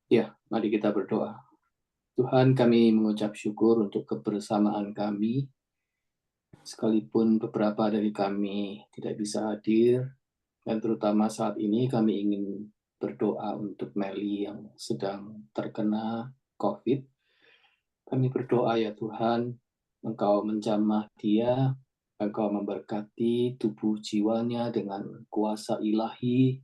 Ya, mari kita berdoa. Tuhan, kami mengucap syukur untuk kebersamaan kami, sekalipun beberapa dari kami tidak bisa hadir, dan terutama saat ini kami ingin berdoa untuk Meli yang sedang terkena COVID. Kami berdoa ya Tuhan, Engkau menjamah dia, Engkau memberkati tubuh jiwanya dengan kuasa ilahi,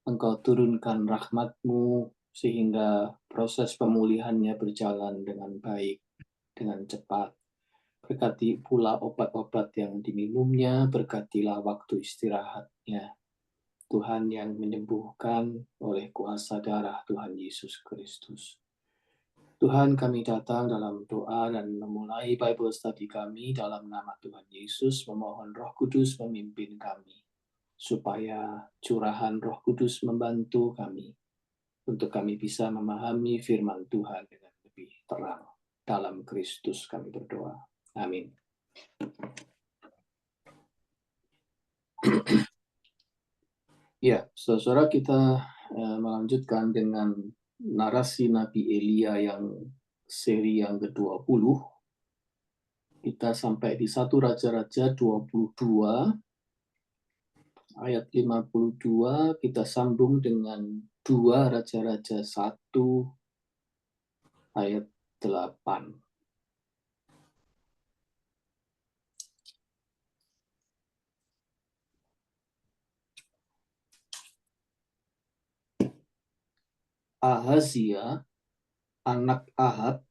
Engkau turunkan rahmat-Mu sehingga proses pemulihannya berjalan dengan baik, dengan cepat. Berkati pula obat-obat yang diminumnya, berkatilah waktu istirahatnya. Tuhan yang menyembuhkan oleh kuasa darah Tuhan Yesus Kristus. Tuhan, kami datang dalam doa dan memulai Bible study kami dalam nama Tuhan Yesus, memohon Roh Kudus memimpin kami, supaya curahan Roh Kudus membantu kami, untuk kami bisa memahami firman Tuhan dengan lebih terang. Dalam Kristus kami berdoa. Amin. Ya, saudara kita melanjutkan dengan narasi Nabi Elia yang seri yang ke-20. Kita sampai di 1 Raja-Raja 22, ayat 52, kita sambung dengan 2 Raja-Raja 1, ayat 8. Ahazia, anak Ahab,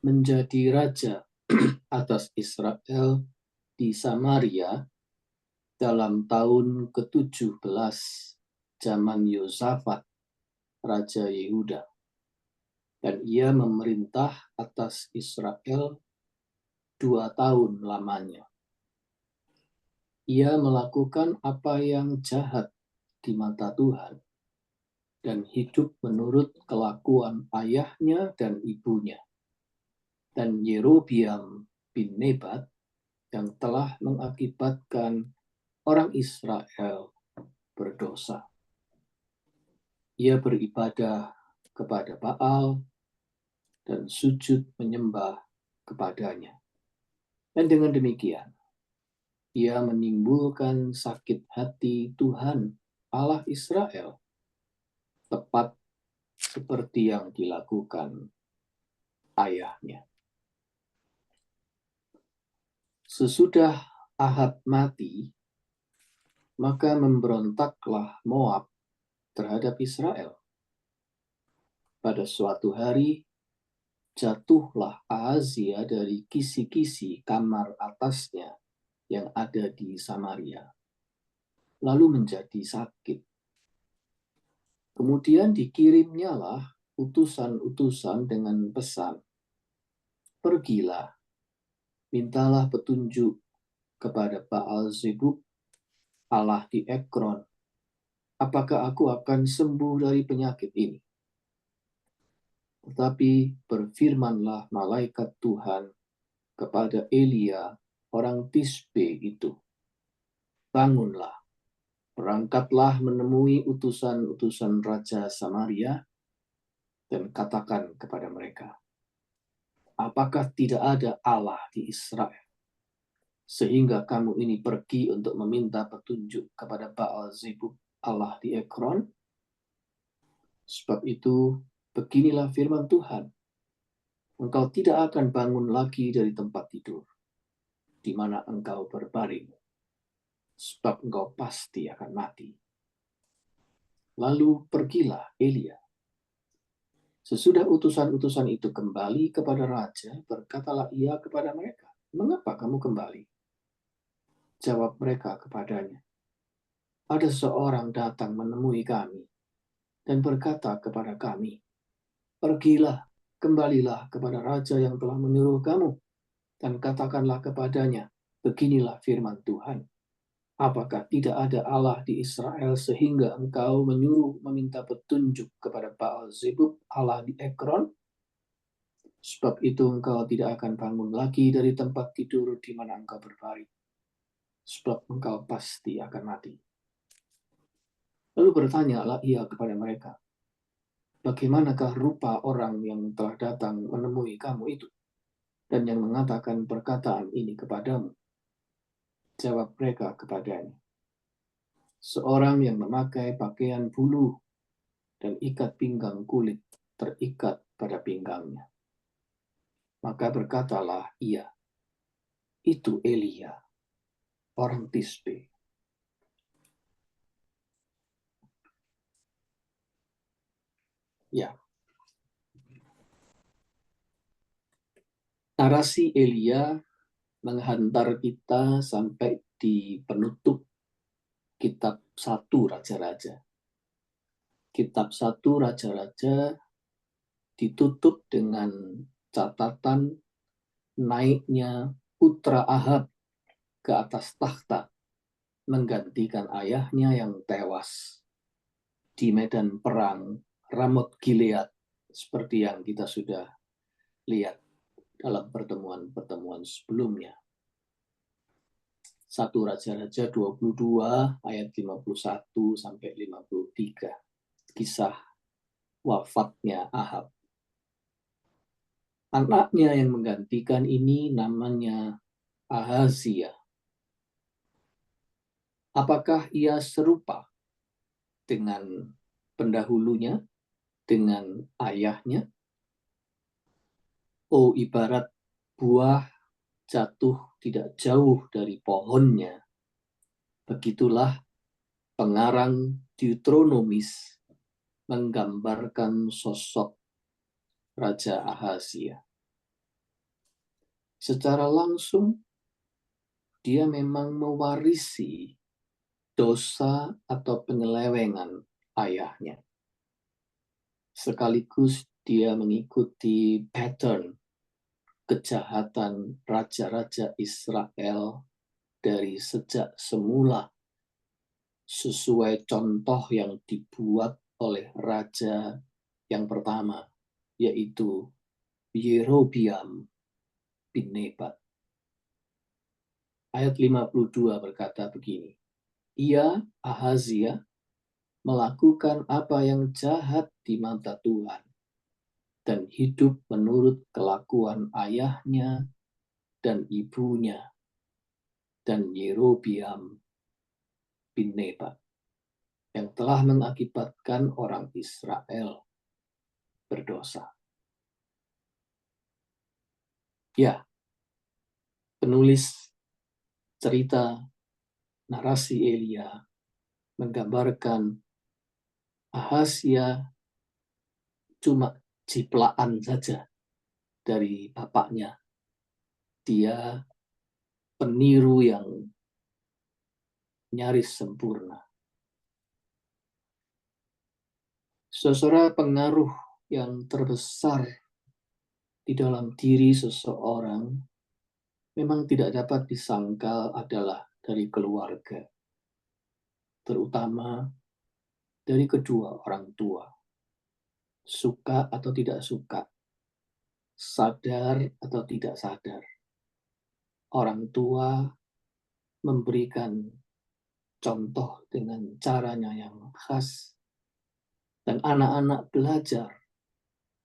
menjadi raja atas Israel di Samaria dalam tahun ke-17 zaman Yosafat, Raja Yehuda. Dan ia memerintah atas Israel 2 tahun lamanya. Ia melakukan apa yang jahat di mata Tuhan dan hidup menurut kelakuan ayahnya dan ibunya. Dan Yerobiam bin Nebat yang telah mengakibatkan orang Israel berdosa. Ia beribadah kepada Baal dan sujud menyembah kepadanya. Dan dengan demikian, ia menimbulkan sakit hati Tuhan Allah Israel, tepat seperti yang dilakukan ayahnya. Sesudah Ahab mati, maka memberontaklah Moab terhadap Israel. Pada suatu hari, jatuhlah Ahazia dari kisi-kisi kamar atasnya yang ada di Samaria, lalu menjadi sakit. Kemudian dikirimnyalah utusan-utusan dengan pesan, pergilah, mintalah petunjuk kepada Baal-zebub, Allah di Ekron, apakah aku akan sembuh dari penyakit ini? Tetapi berfirmanlah malaikat Tuhan kepada Elia, orang Tisbe itu, bangunlah, berangkatlah menemui utusan-utusan Raja Samaria, dan katakan kepada mereka, apakah tidak ada Allah di Israel, sehingga kamu ini pergi untuk meminta petunjuk kepada Baal-zebub, Allah di Ekron? Sebab itu, beginilah firman Tuhan, engkau tidak akan bangun lagi dari tempat tidur, di mana engkau berbaring, sebab engkau pasti akan mati. Lalu pergilah Elia. Sesudah utusan-utusan itu kembali kepada raja, berkatalah ia kepada mereka, mengapa kamu kembali? Jawab mereka kepadanya, ada seorang datang menemui kami dan berkata kepada kami, pergilah, kembalilah kepada raja yang telah menyuruh kamu, dan katakanlah kepadanya, beginilah firman Tuhan, apakah tidak ada Allah di Israel sehingga engkau menyuruh meminta petunjuk kepada Baal-zebub, Allah di Ekron? Sebab itu engkau tidak akan bangun lagi dari tempat tidur di mana engkau berbaring, sebab engkau pasti akan mati. Lalu bertanyalah ia kepada mereka, bagaimanakah rupa orang yang telah datang menemui kamu itu, dan yang mengatakan perkataan ini kepadamu? Jawab mereka kepadanya, seorang yang memakai pakaian bulu dan ikat pinggang kulit terikat pada pinggangnya. Maka berkatalah ia, itu Elia, orang Tisbe. Ya, narasi Elia menghantar kita sampai di penutup kitab 1 Raja-Raja. Kitab 1 Raja-Raja ditutup dengan catatan naiknya putra Ahab ke atas tahta, menggantikan ayahnya yang tewas di medan perang Ramot Gilead, seperti yang kita sudah lihat dalam pertemuan-pertemuan sebelumnya. 1 Raja-Raja 22 ayat 51 sampai 53. Kisah wafatnya Ahab. Anaknya yang menggantikan ini namanya Ahazia. Apakah ia serupa dengan pendahulunya, dengan ayahnya? Oh, ibarat buah jatuh tidak jauh dari pohonnya. Begitulah pengarang Deuteronomis menggambarkan sosok Raja Ahazia. Secara langsung, dia memang mewarisi dosa atau penyelewengan ayahnya. Sekaligus dia mengikuti pattern kejahatan raja-raja Israel dari sejak semula, sesuai contoh yang dibuat oleh raja yang pertama, yaitu Yerobiam bin Nebat. Ayat 52 berkata begini, ia, Ahazia, melakukan apa yang jahat di mata Tuhan dan hidup menurut kelakuan ayahnya dan ibunya dan Yerobiam bin Nebat yang telah mengakibatkan orang Israel berdosa. Ya, penulis cerita narasi Elia menggambarkan Ahazia cuma ciplaan saja dari bapaknya. Dia peniru yang nyaris sempurna. Saudara, pengaruh yang terbesar di dalam diri seseorang memang tidak dapat disangkal adalah dari keluarga, terutama dari kedua orang tua. Suka atau tidak suka, sadar atau tidak sadar, orang tua memberikan contoh dengan caranya yang khas, dan anak-anak belajar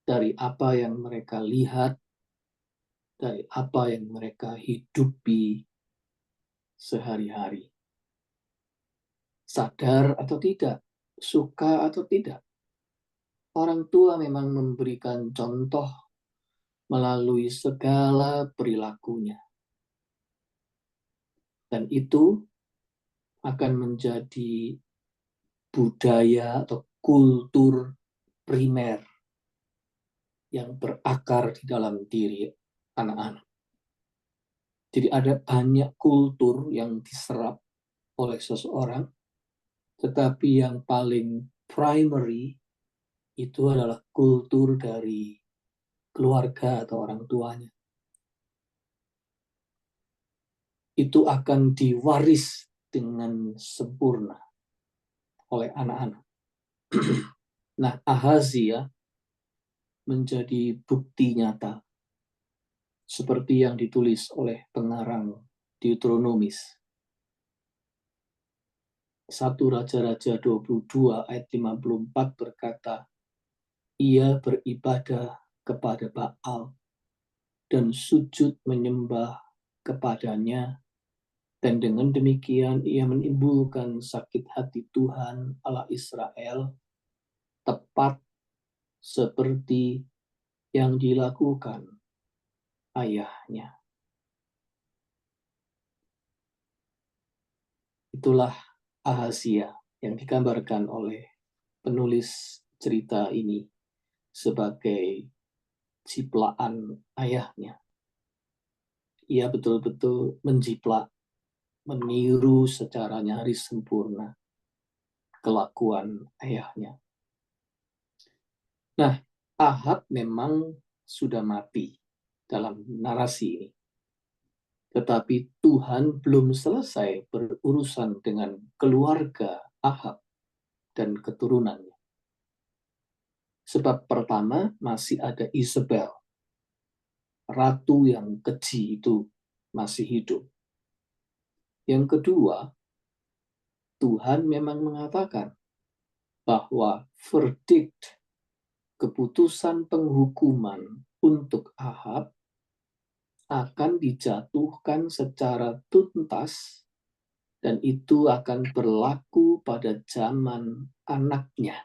dari apa yang mereka lihat, dari apa yang mereka hidupi sehari-hari. Sadar atau tidak, suka atau tidak, orang tua memang memberikan contoh melalui segala perilakunya. Dan itu akan menjadi budaya atau kultur primer yang berakar di dalam diri anak-anak. Jadi ada banyak kultur yang diserap oleh seseorang, tetapi yang paling primary itu adalah kultur dari keluarga atau orang tuanya. Itu akan diwaris dengan sempurna oleh anak-anak. Nah, Ahazia menjadi bukti nyata seperti yang ditulis oleh pengarang Deuteronomis. 1 Raja-Raja 22 ayat 54 berkata, ia beribadah kepada Baal dan sujud menyembah kepadanya, dan dengan demikian ia menimbulkan sakit hati Tuhan Allah Israel, tepat seperti yang dilakukan ayahnya. Itulah Ahazia yang digambarkan oleh penulis cerita ini sebagai ciplaan ayahnya. Ia betul-betul menjiplak, meniru secara nyaris sempurna kelakuan ayahnya. Nah, Ahab memang sudah mati dalam narasi ini. Tetapi Tuhan belum selesai berurusan dengan keluarga Ahab dan keturunannya. Sebab pertama masih ada Isabel, ratu yang keji itu masih hidup. Yang kedua, Tuhan memang mengatakan bahwa verdict, keputusan penghukuman untuk Ahab akan dijatuhkan secara tuntas, dan itu akan berlaku pada zaman anaknya.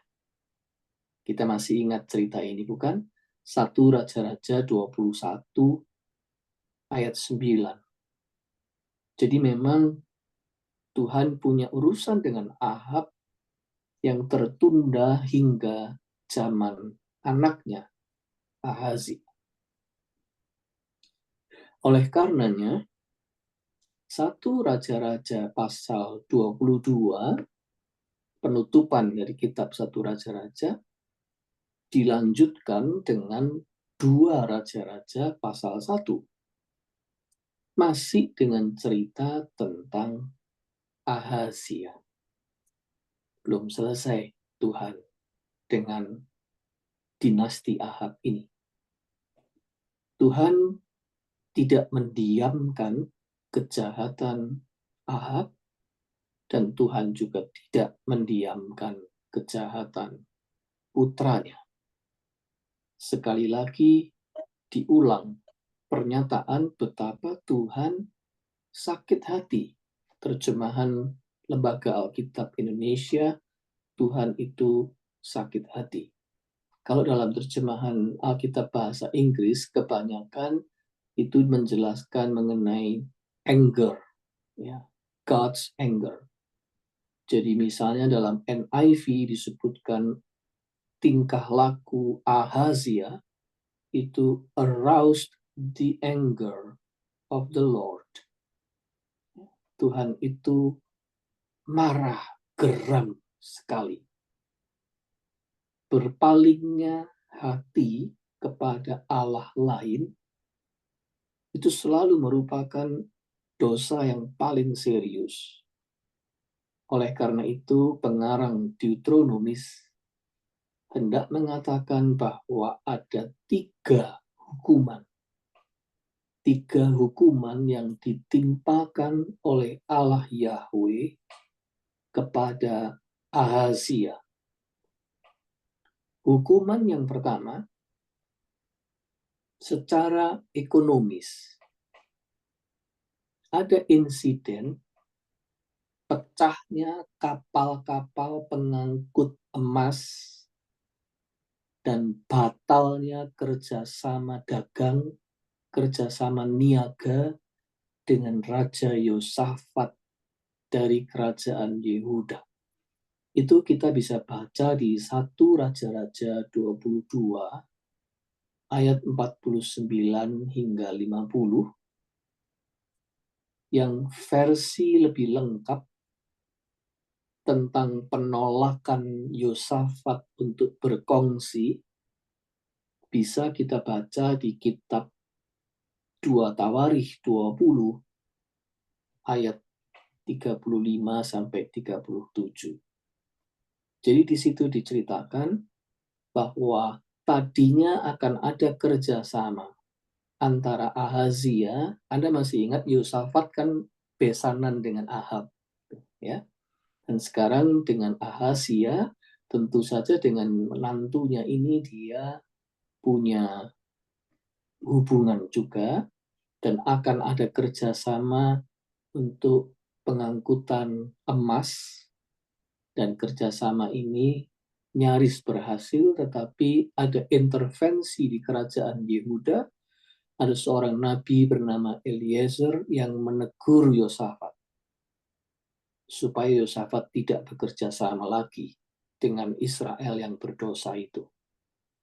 Kita masih ingat cerita ini, bukan? 1 Raja-Raja 21 ayat 9. Jadi memang Tuhan punya urusan dengan Ahab yang tertunda hingga zaman anaknya, Ahazia. Oleh karenanya, 1 Raja-Raja pasal 22, penutupan dari kitab 1 Raja-Raja, dilanjutkan dengan 2 Raja-Raja pasal 1. Masih dengan cerita tentang Ahazia. Belum selesai Tuhan dengan dinasti Ahab ini. Tuhan tidak mendiamkan kejahatan Ahab, dan Tuhan juga tidak mendiamkan kejahatan putranya. Sekali lagi diulang pernyataan betapa Tuhan sakit hati. Terjemahan Lembaga Alkitab Indonesia, Tuhan itu sakit hati. Kalau dalam terjemahan Alkitab bahasa Inggris, kebanyakan itu menjelaskan mengenai anger, ya, God's anger. Jadi misalnya dalam NIV disebutkan tingkah laku Ahazia itu aroused the anger of the Lord. Tuhan itu marah, geram sekali. Berpalingnya hati kepada Allah lain itu selalu merupakan dosa yang paling serius. Oleh karena itu, pengarang Deuteronomis hendak mengatakan bahwa ada 3 hukuman. 3 hukuman yang ditimpakan oleh Allah Yahweh kepada Ahazia. Hukuman yang pertama, secara ekonomis. Ada insiden pecahnya kapal-kapal pengangkut emas dan batalnya kerjasama dagang, kerjasama niaga dengan Raja Yosafat dari kerajaan Yehuda. Itu kita bisa baca di 1 Raja-Raja 22 ayat 49 hingga 50, yang versi lebih lengkap tentang penolakan Yosafat untuk berkongsi bisa kita baca di kitab 2 Tawarikh 20 ayat 35 sampai 37. Jadi di situ diceritakan bahwa tadinya akan ada kerjasama antara Ahazia, Anda masih ingat Yosafat kan besanan dengan Ahab, ya. Dan sekarang dengan Ahazia, tentu saja dengan menantunya ini dia punya hubungan juga, dan akan ada kerjasama untuk pengangkutan emas, dan kerjasama ini nyaris berhasil, tetapi ada intervensi di kerajaan Yehuda. Ada seorang nabi bernama Eliezer yang menegur Yosafat supaya Yosafat tidak bekerja sama lagi dengan Israel yang berdosa itu.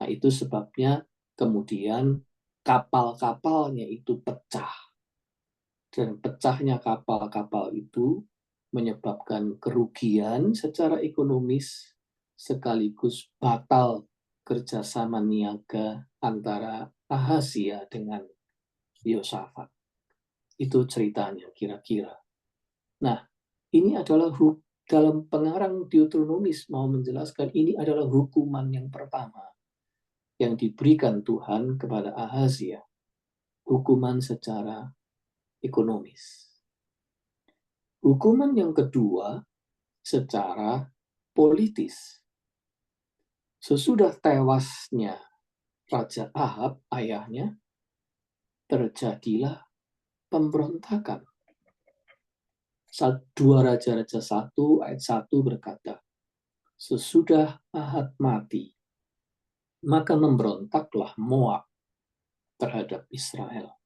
Nah, itu sebabnya kemudian kapal-kapalnya itu pecah. Dan pecahnya kapal-kapal itu menyebabkan kerugian secara ekonomis sekaligus batal kerjasama niaga antara Ahazia dengan Yosafat. Itu ceritanya kira-kira. Nah, ini adalah dalam pengarang Deuteronomis mau menjelaskan ini adalah hukuman yang pertama yang diberikan Tuhan kepada Ahazia. Hukuman secara ekonomis. Hukuman yang kedua secara politis. Sesudah tewasnya Raja Ahab, ayahnya, terjadilah pemberontakan. 2 Raja-Raja 1 ayat 1 berkata, sesudah Ahab mati, maka memberontaklah Moab terhadap Israel.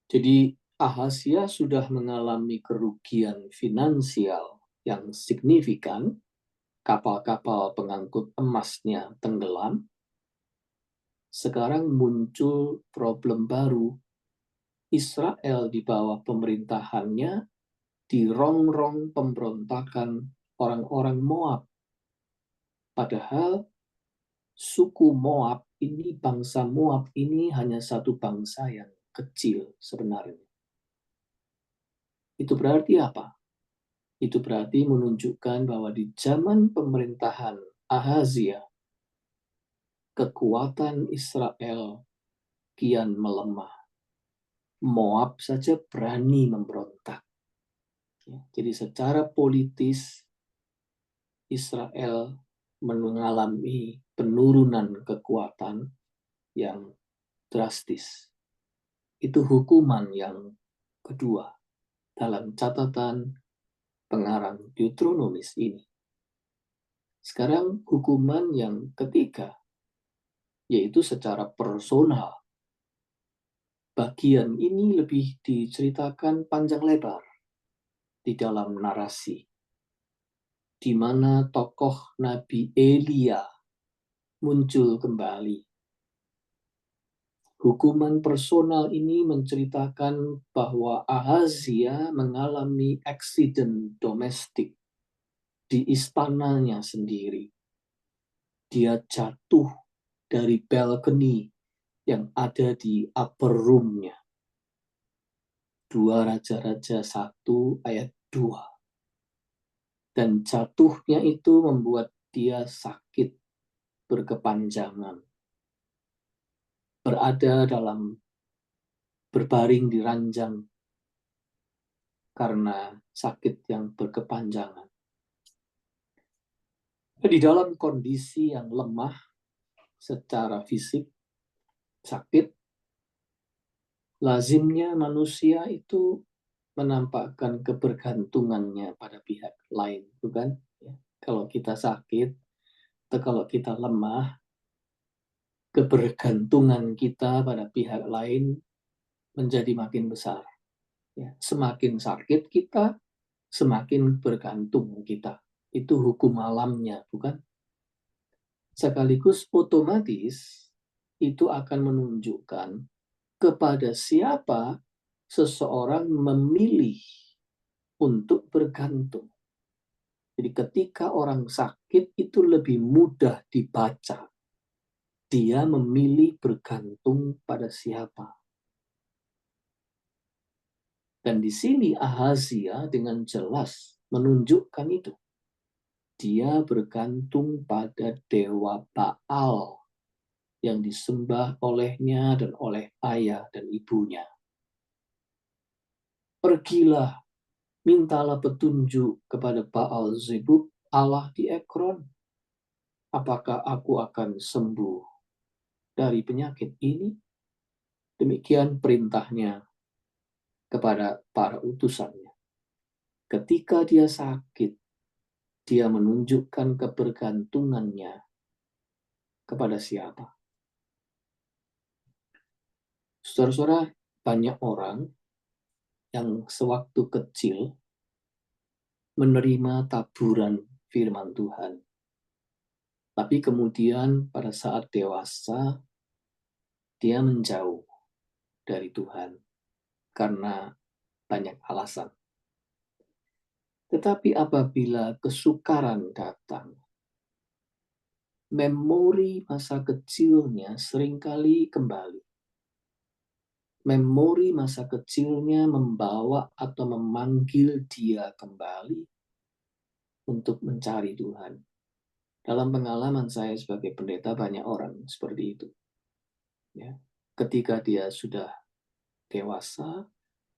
Jadi Ahazia sudah mengalami kerugian finansial yang signifikan, kapal-kapal pengangkut emasnya tenggelam. Sekarang muncul problem baru. Israel di bawah pemerintahannya dirongrong pemberontakan orang-orang Moab. Padahal suku Moab ini, bangsa Moab ini hanya satu bangsa yang kecil sebenarnya. Itu berarti apa? Itu berarti menunjukkan bahwa di zaman pemerintahan Ahazia, kekuatan Israel kian melemah. Moab saja berani memberontak. Jadi secara politis Israel mengalami penurunan kekuatan yang drastis. Itu hukuman yang kedua dalam catatan pengarang Deuteronomis ini. Sekarang hukuman yang ketiga, yaitu secara personal. Bagian ini lebih diceritakan panjang lebar di dalam narasi, di mana tokoh Nabi Elia muncul kembali. Hukuman personal ini menceritakan bahwa Ahazia mengalami eksiden domestik di istananya sendiri. Dia jatuh dari balkoni yang ada di upper room-nya. 2 Raja-Raja 1 ayat 2. Dan jatuhnya itu membuat dia sakit berkepanjangan. Berada dalam berbaring di ranjang karena sakit yang berkepanjangan. Di dalam kondisi yang lemah secara fisik, sakit, lazimnya manusia itu menampakkan kebergantungannya pada pihak lain, bukan? Kalau kita sakit atau kalau kita lemah, kebergantungan kita pada pihak lain menjadi makin besar. Semakin sakit kita, semakin bergantung kita. Itu hukum alamnya, bukan? Sekaligus otomatis itu akan menunjukkan kepada siapa seseorang memilih untuk bergantung. Jadi ketika orang sakit itu lebih mudah dibaca. Dia memilih bergantung pada siapa. Dan di sini Ahazia dengan jelas menunjukkan itu. Dia bergantung pada dewa Baal yang disembah olehnya dan oleh ayah dan ibunya. Pergilah, mintalah petunjuk kepada Baal Zebub Allah di Ekron, apakah aku akan sembuh dari penyakit ini? Demikian perintahnya kepada para utusannya. Ketika dia sakit, dia menunjukkan kebergantungannya kepada siapa? Saudara-saudara, banyak orang yang sewaktu kecil menerima taburan firman Tuhan. Tapi kemudian pada saat dewasa, dia menjauh dari Tuhan karena banyak alasan. Tetapi apabila kesukaran datang, memori masa kecilnya seringkali kembali. Memori masa kecilnya membawa atau memanggil dia kembali untuk mencari Tuhan. Dalam pengalaman saya sebagai pendeta, banyak orang seperti itu. Ya. Ketika dia sudah dewasa,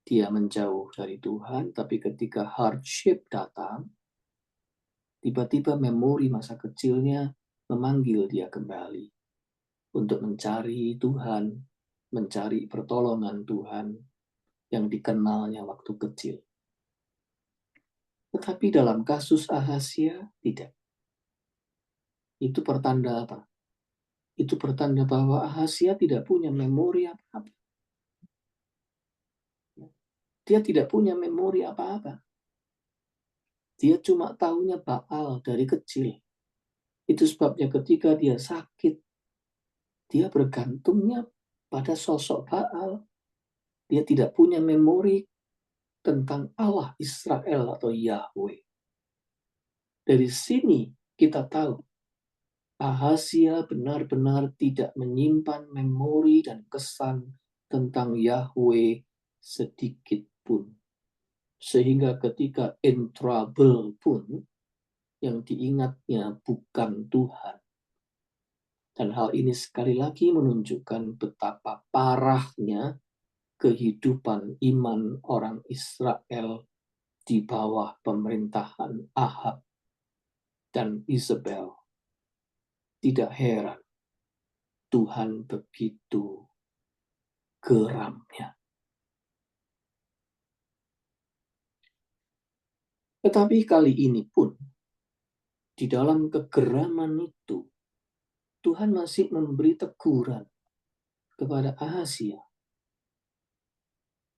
dia menjauh dari Tuhan, tapi ketika hardship datang, tiba-tiba memori masa kecilnya memanggil dia kembali untuk mencari Tuhan, mencari pertolongan Tuhan yang dikenalnya waktu kecil. Tetapi dalam kasus Ahazia, tidak. Itu pertanda apa? Itu pertanda bahwa Ahazia tidak punya memori apa-apa. Dia tidak punya memori apa-apa. Dia cuma tahunya Baal dari kecil. Itu sebabnya ketika dia sakit, dia bergantungnya pada sosok Baal. Dia tidak punya memori tentang Allah Israel atau Yahweh. Dari sini kita tahu Ahazia benar-benar tidak menyimpan memori dan kesan tentang Yahweh sedikit pun. Sehingga ketika in trouble pun, yang diingatnya bukan Tuhan. Dan hal ini sekali lagi menunjukkan betapa parahnya kehidupan iman orang Israel di bawah pemerintahan Ahab dan Isabel. Tidak heran Tuhan begitu geramnya. Tetapi kali ini pun, di dalam kegeraman itu, Tuhan masih memberi teguran kepada Ahazia.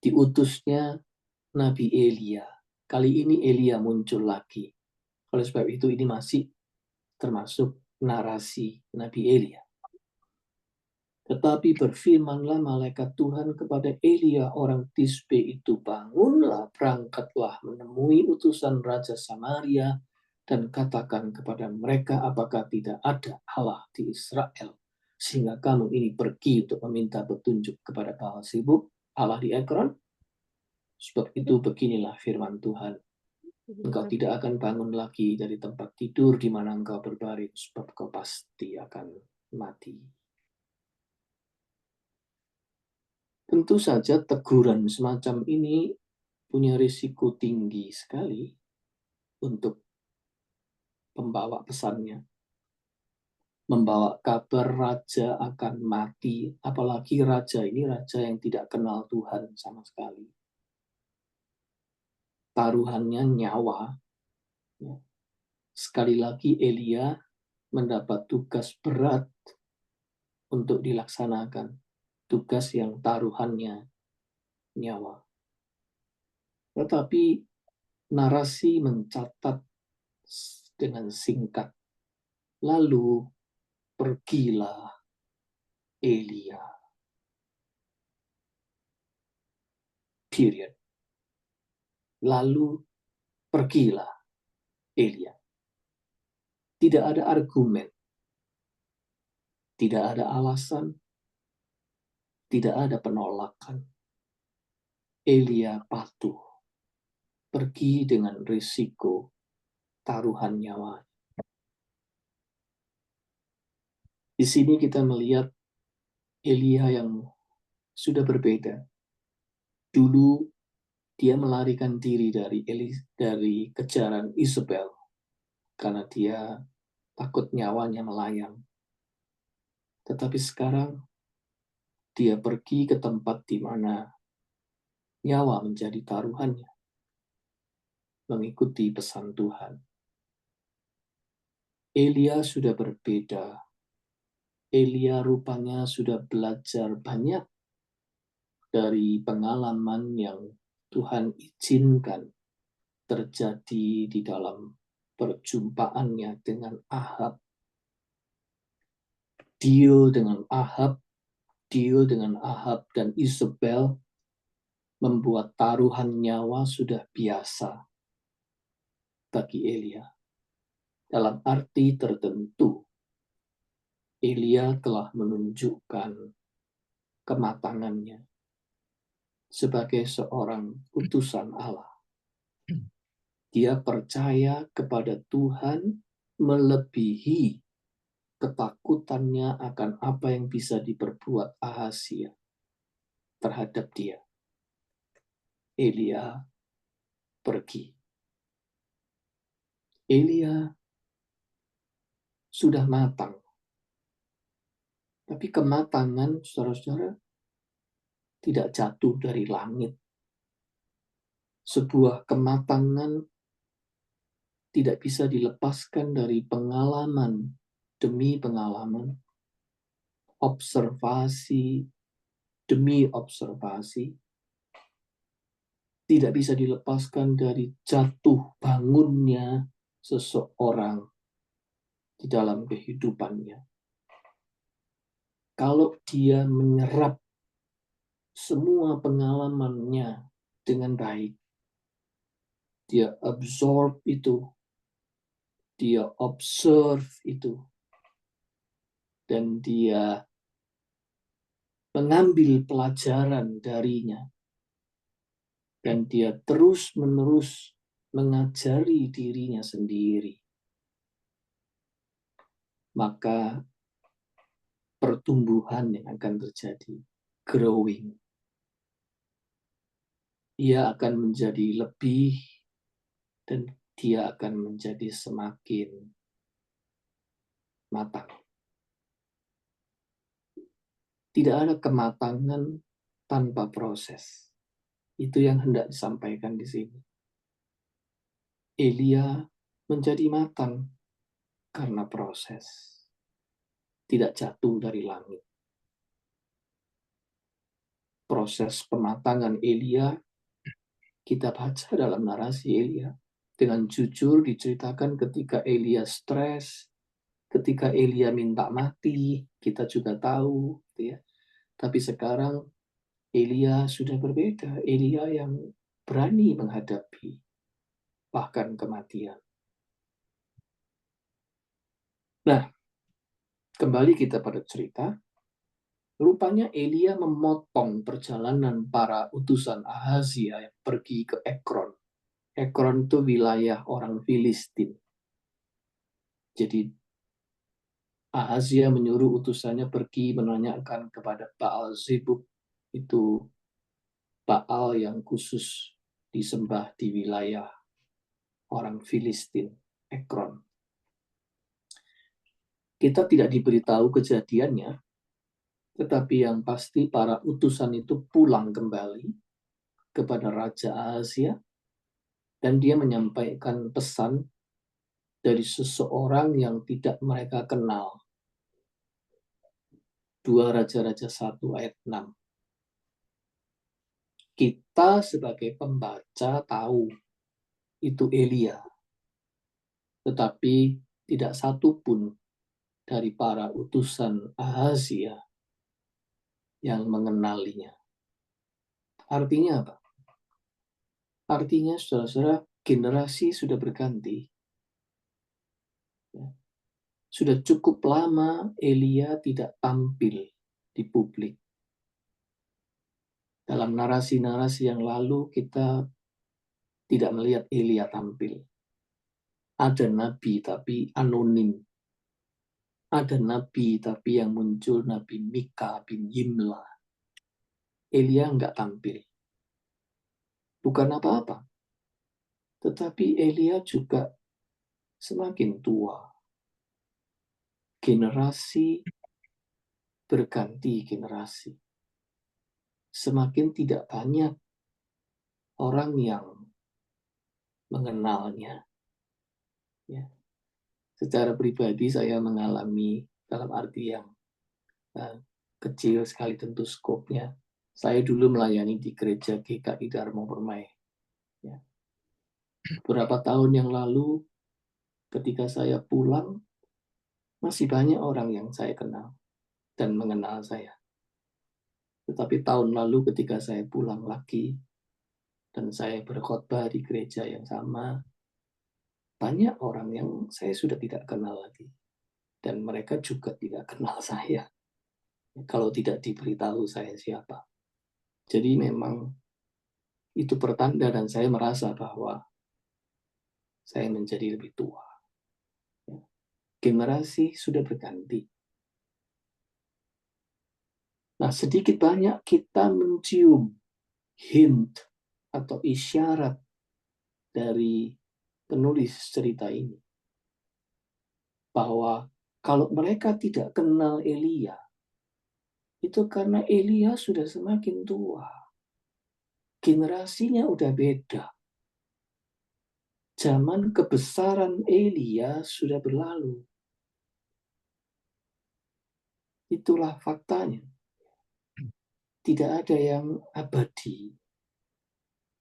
Diutusnya Nabi Elia. Kali ini Elia muncul lagi. Oleh sebab itu ini masih termasuk narasi Nabi Elia. Tetapi berfirmanlah malaikat Tuhan kepada Elia orang Tisbe itu, bangunlah, berangkatlah menemui utusan Raja Samaria dan katakan kepada mereka, apakah tidak ada Allah di Israel, sehingga kamu ini pergi untuk meminta petunjuk kepada Baal-zebub, Allah di Ekron. Sebab itu beginilah firman Tuhan, engkau tidak akan bangun lagi dari tempat tidur di mana engkau berbaring, sebab kau pasti akan mati. Tentu saja teguran semacam ini punya risiko tinggi sekali untuk pembawa pesannya. Membawa kabar raja akan mati, apalagi raja ini raja yang tidak kenal Tuhan sama sekali. Taruhannya nyawa. Sekali lagi Elia mendapat tugas berat untuk dilaksanakan. Tugas yang taruhannya nyawa. Tetapi narasi mencatat dengan singkat. Lalu pergilah Elia. Period. Lalu pergilah Elia. Tidak ada argumen. Tidak ada alasan. Tidak ada penolakan. Elia patuh. Pergi dengan risiko taruhan nyawa. Di sini kita melihat Elia yang sudah berbeda. Dulu dia melarikan diri dari kejaran Isabel. karena dia takut nyawanya melayang. Tetapi sekarang dia pergi ke tempat di mana nyawa menjadi taruhannya, mengikuti pesan Tuhan. Elia sudah berbeda. Elia rupanya sudah belajar banyak dari pengalaman yang Tuhan izinkan terjadi di dalam perjumpaannya dengan Ahab. Deal dengan Ahab dan Isabel membuat taruhan nyawa sudah biasa bagi Elia. Dalam arti tertentu, Elia telah menunjukkan kematangannya sebagai seorang utusan Allah. Dia percaya kepada Tuhan melebihi ketakutannya akan apa yang bisa diperbuat Ahazia terhadap dia. Elia pergi. Elia sudah matang. Tapi kematangan, saudara-saudara, tidak jatuh dari langit. Sebuah kematangan tidak bisa dilepaskan dari pengalaman demi pengalaman, observasi demi observasi, tidak bisa dilepaskan dari jatuh bangunnya seseorang di dalam kehidupannya. Kalau dia menyerap semua pengalamannya dengan baik, dia absorb itu, dia observe itu, dan dia mengambil pelajaran darinya, dan dia terus-menerus mengajari dirinya sendiri, maka pertumbuhan yang akan terjadi, growing. Ia akan menjadi lebih dan dia akan menjadi semakin matang. Tidak ada kematangan tanpa proses. Itu yang hendak disampaikan di sini. Elia menjadi matang karena proses. Tidak jatuh dari langit. Proses pematangan Elia kita baca dalam narasi Elia. Dengan jujur diceritakan ketika Elia stres, ketika Elia minta mati, kita juga tahu. Ya. Tapi sekarang Elia sudah berbeda. Elia yang berani menghadapi bahkan kematian. Nah, kembali kita pada cerita. Rupanya Elia memotong perjalanan para utusan Ahazia yang pergi ke Ekron. Ekron itu wilayah orang Filistin. Jadi Ahazia menyuruh utusannya pergi menanyakan kepada Baal Zebub, itu Baal yang khusus disembah di wilayah orang Filistin, Ekron. Kita tidak diberitahu kejadiannya, tetapi yang pasti para utusan itu pulang kembali kepada Raja Ahazia, dan dia menyampaikan pesan dari seseorang yang tidak mereka kenal. 2 Raja-Raja 1 ayat 6. Kita sebagai pembaca tahu itu Elia, tetapi tidak satu pun dari para utusan Ahazia yang mengenalinya. Artinya apa? Artinya, saudara-saudara, generasi sudah berganti. Sudah cukup lama Elia tidak tampil di publik. Dalam narasi-narasi yang lalu kita tidak melihat Elia tampil. Ada nabi tapi anonim. Ada nabi tapi yang muncul Nabi Mika bin Yimla. Elia nggak tampil. Bukan apa-apa. Tetapi Elia juga semakin tua. Generasi berganti generasi. Semakin tidak banyak orang yang mengenalnya. Ya. Secara pribadi saya mengalami dalam arti yang kecil sekali tentu skopnya. Saya dulu melayani di gereja GKI Dharma Permai. Ya. Beberapa tahun yang lalu, ketika saya pulang, masih banyak orang yang saya kenal dan mengenal saya. Tetapi tahun lalu ketika saya pulang lagi, dan saya berkhotbah di gereja yang sama, banyak orang yang saya sudah tidak kenal lagi. Dan mereka juga tidak kenal saya. Kalau tidak diberitahu saya siapa. Jadi memang itu pertanda dan saya merasa bahwa saya menjadi lebih tua. Generasi sudah berganti. Nah, sedikit banyak kita mencium hint atau isyarat dari penulis cerita ini. Bahwa kalau mereka tidak kenal Elia, itu karena Elia sudah semakin tua. Generasinya udah beda. Zaman kebesaran Elia sudah berlalu. Itulah faktanya. Tidak ada yang abadi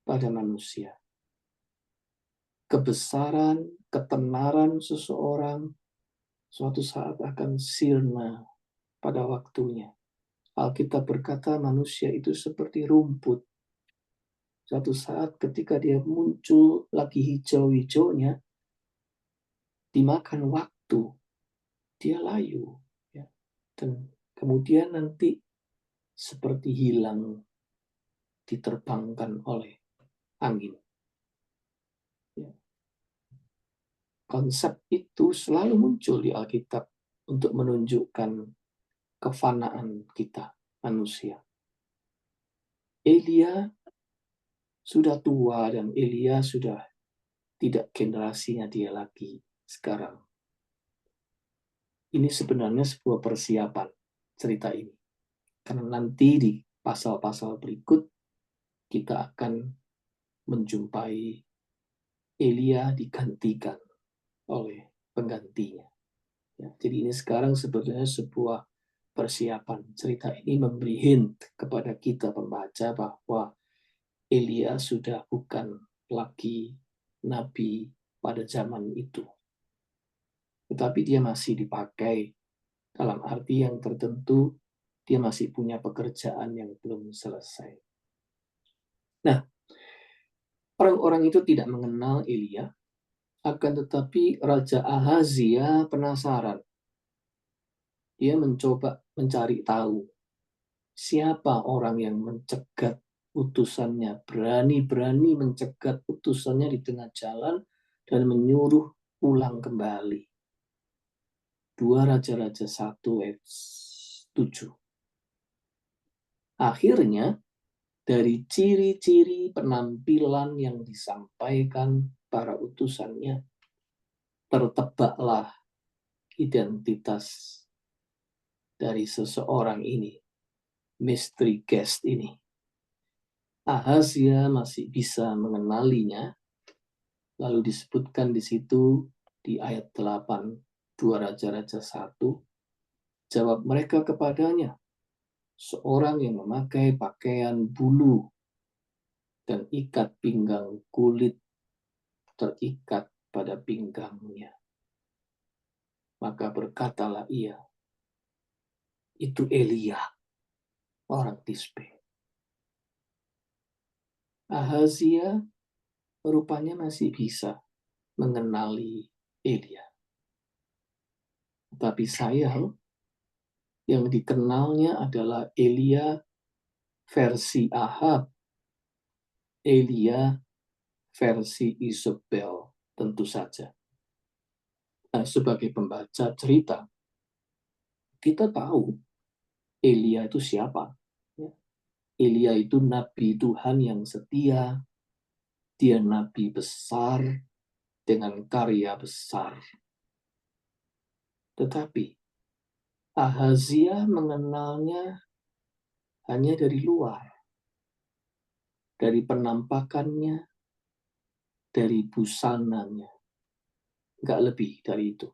pada manusia. Kebesaran, ketenaran seseorang suatu saat akan sirna pada waktunya. Alkitab berkata manusia itu seperti rumput. Suatu saat ketika dia muncul lagi hijau-hijaunya, dimakan waktu, dia layu. Ya. Dan kemudian nanti seperti hilang, diterbangkan oleh angin. Ya. Konsep itu selalu muncul di Alkitab untuk menunjukkan kefanaan kita, manusia. Elia sudah tua dan Elia sudah tidak generasinya dia lagi sekarang. Ini sebenarnya sebuah persiapan cerita ini. Karena nanti di pasal-pasal berikut kita akan menjumpai Elia digantikan oleh penggantinya. Ya, jadi ini sekarang sebenarnya sebuah persiapan. Cerita ini memberi hint kepada kita pembaca bahwa Elia sudah bukan lagi nabi pada zaman itu. Tetapi dia masih dipakai dalam arti yang tertentu, dia masih punya pekerjaan yang belum selesai. Nah, orang-orang itu tidak mengenal Elia, akan tetapi Raja Ahazia penasaran. Dia mencoba mencari tahu siapa orang yang mencegat utusannya, berani-berani mencegat utusannya di tengah jalan dan menyuruh pulang kembali. 2 Raja-Raja 1 ayat 7. Akhirnya, dari ciri-ciri penampilan yang disampaikan para utusannya, tertebaklah identitas dari seseorang ini, mystery guest ini. Ahazia masih bisa mengenalinya, lalu disebutkan di situ di ayat 8, 2 Raja-Raja 1, jawab mereka kepadanya, seorang yang memakai pakaian bulu dan ikat pinggang kulit terikat pada pinggangnya. Maka berkatalah ia, itu Elia, orang Tisbe. Ahazia rupanya masih bisa mengenali Elia. Tapi sayang, yang dikenalnya adalah Elia versi Ahab, Elia versi Isabel, tentu saja. Nah, sebagai pembaca cerita, kita tahu Elia itu siapa. Elia itu nabi Tuhan yang setia, dia nabi besar, dengan karya besar. Tetapi Ahazia mengenalnya hanya dari luar, dari penampakannya, dari busananya, nggak lebih dari itu.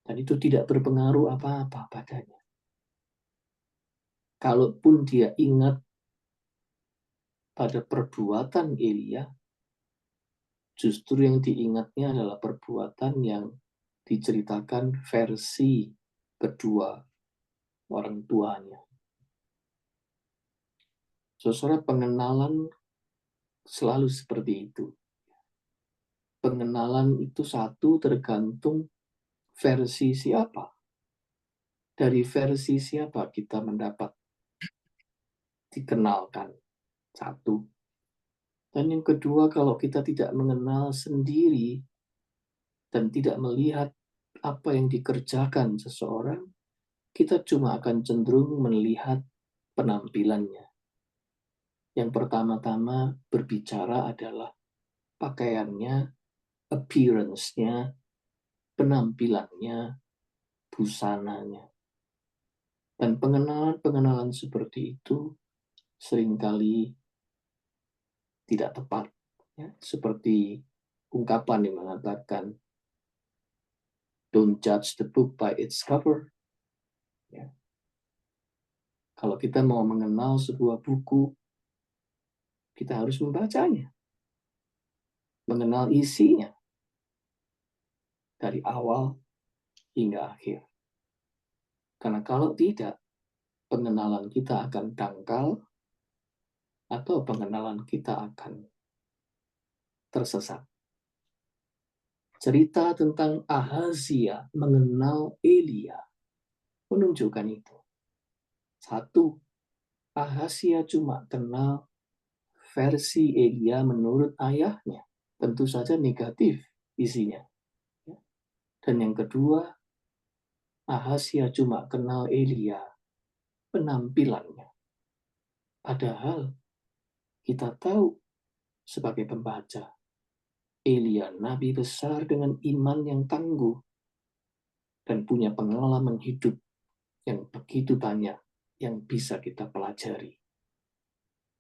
Dan itu tidak berpengaruh apa-apa padanya. Kalaupun dia ingat pada perbuatan Elia, justru yang diingatnya adalah perbuatan yang diceritakan versi kedua orang tuanya. Saudara, pengenalan selalu seperti itu. Pengenalan itu satu tergantung versi siapa. Dari versi siapa kita mendapat dikenalkan. Satu. Dan yang kedua, kalau kita tidak mengenal sendiri dan tidak melihat apa yang dikerjakan seseorang, kita cuma akan cenderung melihat penampilannya. Yang pertama-tama berbicara adalah pakaiannya, appearance-nya, penampilannya, busananya. Dan pengenalan-pengenalan seperti itu seringkali tidak tepat. Ya, seperti ungkapan yang mengatakan, don't judge the book by its cover. Ya. Kalau kita mau mengenal sebuah buku, kita harus membacanya. Mengenal isinya. Dari awal hingga akhir. Karena kalau tidak, pengenalan kita akan dangkal atau pengenalan kita akan tersesat. Cerita tentang Ahazia mengenal Elia menunjukkan itu. Satu, Ahazia cuma kenal versi Elia menurut ayahnya. Tentu saja negatif isinya. Dan yang kedua, Ahazia cuma kenal Elia penampilannya. Padahal kita tahu sebagai pembaca, Elia nabi besar dengan iman yang tangguh dan punya pengalaman hidup yang begitu banyak yang bisa kita pelajari.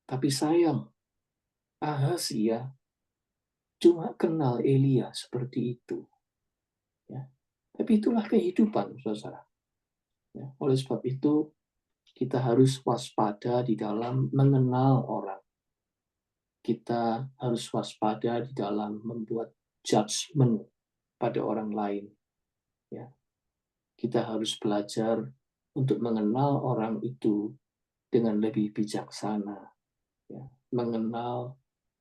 Tapi sayang, Ahazia cuma kenal Elia seperti itu. Ya. Tapi itulah kehidupan, saudara. Ya. Oleh sebab itu, kita harus waspada di dalam mengenal orang. Kita harus waspada di dalam membuat judgment pada orang lain. Ya. Kita harus belajar untuk mengenal orang itu dengan lebih bijaksana. Ya. Mengenal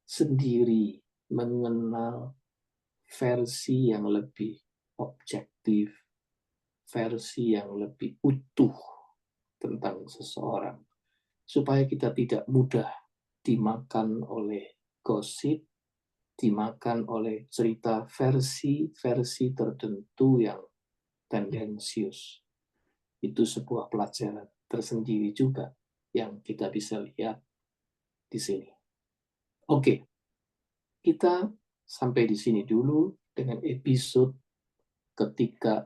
sendiri, mengenal versi yang lebih objektif, versi yang lebih utuh tentang seseorang. Supaya kita tidak mudah dimakan oleh gosip, dimakan oleh cerita versi-versi tertentu yang tendensius. Itu sebuah pelajaran tersendiri juga yang kita bisa lihat di sini. Oke, kita sampai di sini dulu dengan episode ketika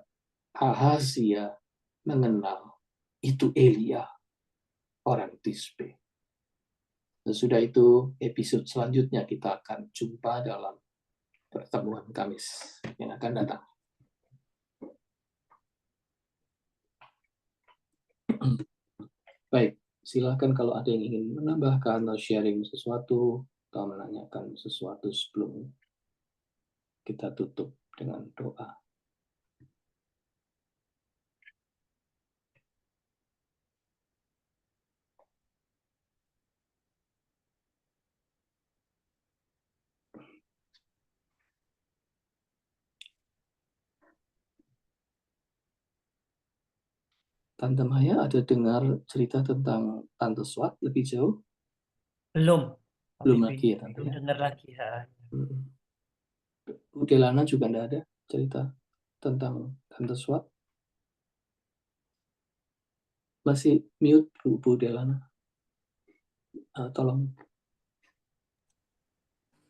Ahazia mengenal itu Elia, orang Tisbe. Sesudah itu, episode selanjutnya kita akan jumpa dalam pertemuan Kamis yang akan datang. Baik, silakan kalau ada yang ingin menambahkan atau sharing sesuatu atau menanyakan sesuatu sebelum kita tutup dengan doa. Tante Maya ada dengar cerita tentang Tante Swat lebih jauh? Belum. Belum lagi ya Tante Belum ya? dengar lagi. Ya. Bu Delana juga tidak ada cerita tentang Tante Swat? Masih mute Bu Delana? Tolong.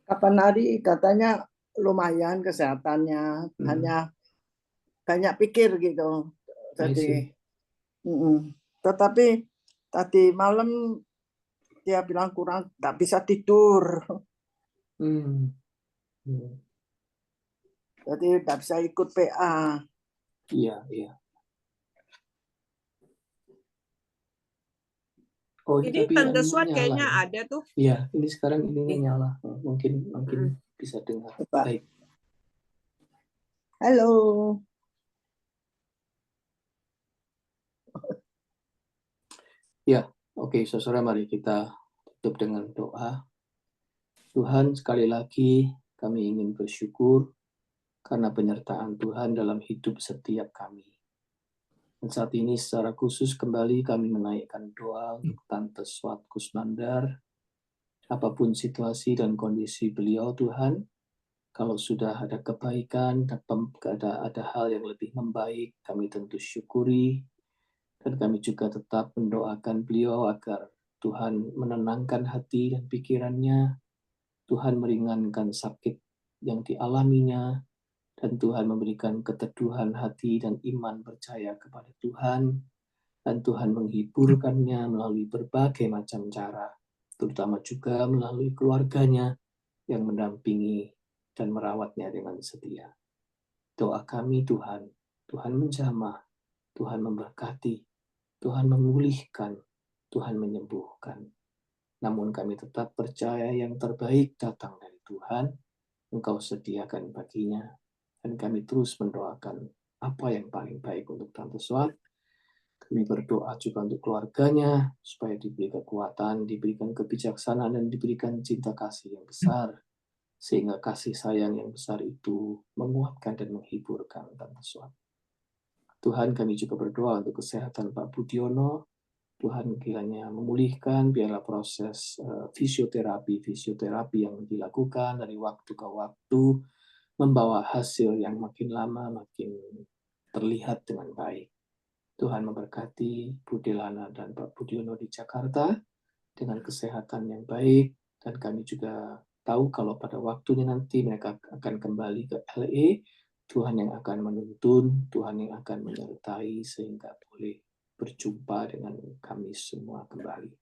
kapan hari katanya lumayan kesehatannya, hanya banyak pikir gitu. I see. Jadi, tetapi tadi malam dia bilang kurang, nggak bisa tidur. Jadi nggak bisa ikut PA. Iya, iya. Oh, Ini tapi Tante ininya Swat nyala kayaknya ya. ada tuh. Iya, ini sekarang ininya nyala. Mungkin bisa dengar. Coba. Baik. Halo. Ya, oke, saudara, mari kita tutup dengan doa. Tuhan, sekali lagi kami ingin bersyukur karena penyertaan Tuhan dalam hidup setiap kami. Dan saat ini secara khusus kembali kami menaikkan doa untuk Tante Swat Kusnandar. Apapun situasi dan kondisi beliau, Tuhan, kalau sudah ada kebaikan, ada hal yang lebih membaik, kami tentu syukuri. Dan kami juga tetap mendoakan beliau agar Tuhan menenangkan hati dan pikirannya, Tuhan meringankan sakit yang dialaminya, dan Tuhan memberikan keteduhan hati dan iman percaya kepada Tuhan, dan Tuhan menghiburkannya melalui berbagai macam cara, terutama juga melalui keluarganya yang mendampingi dan merawatnya dengan setia. Doa kami Tuhan, Tuhan menjamah, Tuhan memberkati, Tuhan memulihkan, Tuhan menyembuhkan. Namun kami tetap percaya yang terbaik datang dari Tuhan, Engkau sediakan baginya. Dan kami terus mendoakan apa yang paling baik untuk Tante Swat. Kami berdoa juga untuk keluarganya, supaya diberi kekuatan, diberikan kebijaksanaan, dan diberikan cinta kasih yang besar. Sehingga kasih sayang yang besar itu menguatkan dan menghiburkan Tante Swat. Tuhan, kami juga berdoa untuk kesehatan Pak Budiono. Tuhan kiranya memulihkan, biarlah proses fisioterapi yang dilakukan dari waktu ke waktu membawa hasil yang makin lama makin terlihat dengan baik. Tuhan memberkati Bu Delana dan Pak Budiono di Jakarta dengan kesehatan yang baik, dan kami juga tahu kalau pada waktunya nanti mereka akan kembali ke LA, Tuhan yang akan menuntun, Tuhan yang akan menyertai sehingga boleh berjumpa dengan kami semua kembali.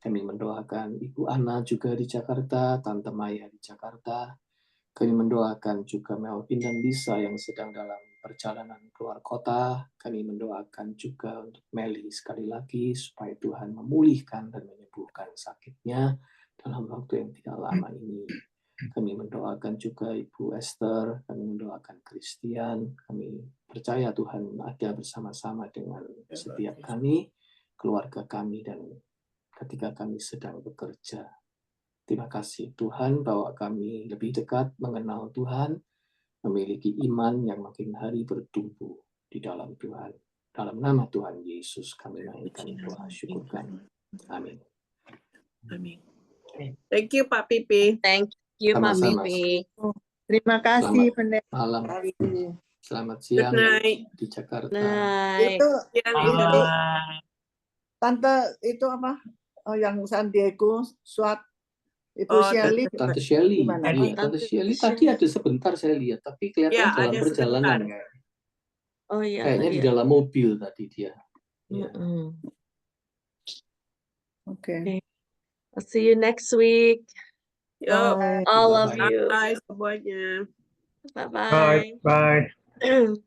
Kami mendoakan Ibu Ana juga di Jakarta, Tante Maya di Jakarta. Kami mendoakan juga Melvin dan Lisa yang sedang dalam perjalanan keluar kota. Kami mendoakan juga untuk Meli sekali lagi supaya Tuhan memulihkan dan menyembuhkan sakitnya dalam waktu yang tidak lama ini. Kami mendoakan juga Ibu Esther, kami mendoakan Christian, kami percaya Tuhan ada bersama-sama dengan setiap kami, keluarga kami, dan ketika kami sedang bekerja. Terima kasih Tuhan bahwa kami lebih dekat mengenal Tuhan, memiliki iman yang makin hari bertumbuh di dalam Tuhan. Dalam nama Tuhan Yesus kami naikkan doa syukur kami. Amin. Amin. Thank you Pak Pipi. Thank you, Pak Sama-sama. Bibi. Terima kasih, Pendeta. Malam. Selamat siang Good night. di Jakarta. Night. Itu Yang itu Bye. Tante itu apa? Oh, yang San Diego, Swat, Ibu Oh, Shirley. Tante Shelly, Gimana? iya, Tante Shelly tadi ada sebentar saya lihat, tapi kelihatan Ya, dalam ada perjalanan sebentar. kayak. Oh iya. Kayaknya di iya. dalam mobil tadi dia. Ya. Oke. I'll see you next week. Yuk. Bye. All of Bye-bye. you. Bye semuanya. Bye-bye. Bye. Bye.